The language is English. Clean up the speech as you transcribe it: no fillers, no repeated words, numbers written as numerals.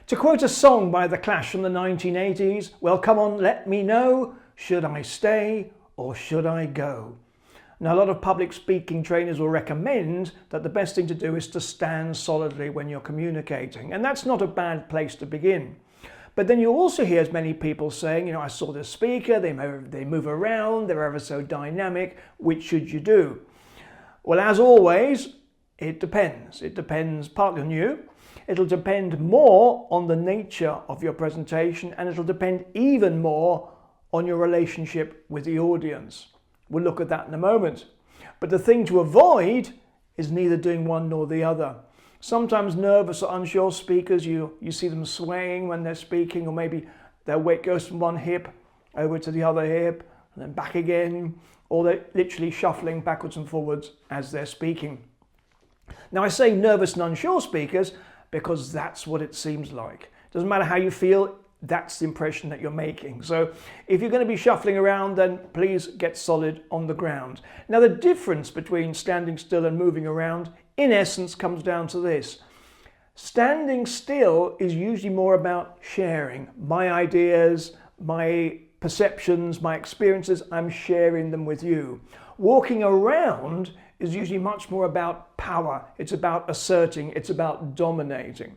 To quote a song by The Clash from the 1980s, well, come on, let me know, should I stay or should I go? Now, a lot of public speaking trainers will recommend that the best thing to do is to stand solidly when you're communicating, and that's not a bad place to begin. But then you also hear as many people saying, you know, I saw this speaker, they move around, they're ever so dynamic, which should you do? Well, as always, it depends. It depends partly on you. It'll depend more on the nature of your presentation, and it'll depend even more on your relationship with the audience. We'll look at that in a moment. But the thing to avoid is neither doing one nor the other. Sometimes nervous or unsure speakers, you see them swaying when they're speaking, or maybe their weight goes from one hip over to the other hip and then back again, or they're literally shuffling backwards and forwards as they're speaking. Now, I say nervous and unsure speakers because that's what it seems like. Doesn't matter how you feel, that's the impression that you're making. So if you're going to be shuffling around, then please get solid on the ground. Now, the difference between standing still and moving around, in essence, comes down to this. Standing still is usually more about sharing my ideas, my perceptions, my experiences. I'm sharing them with you. Walking around is usually much more about power. It's about asserting. It's about dominating.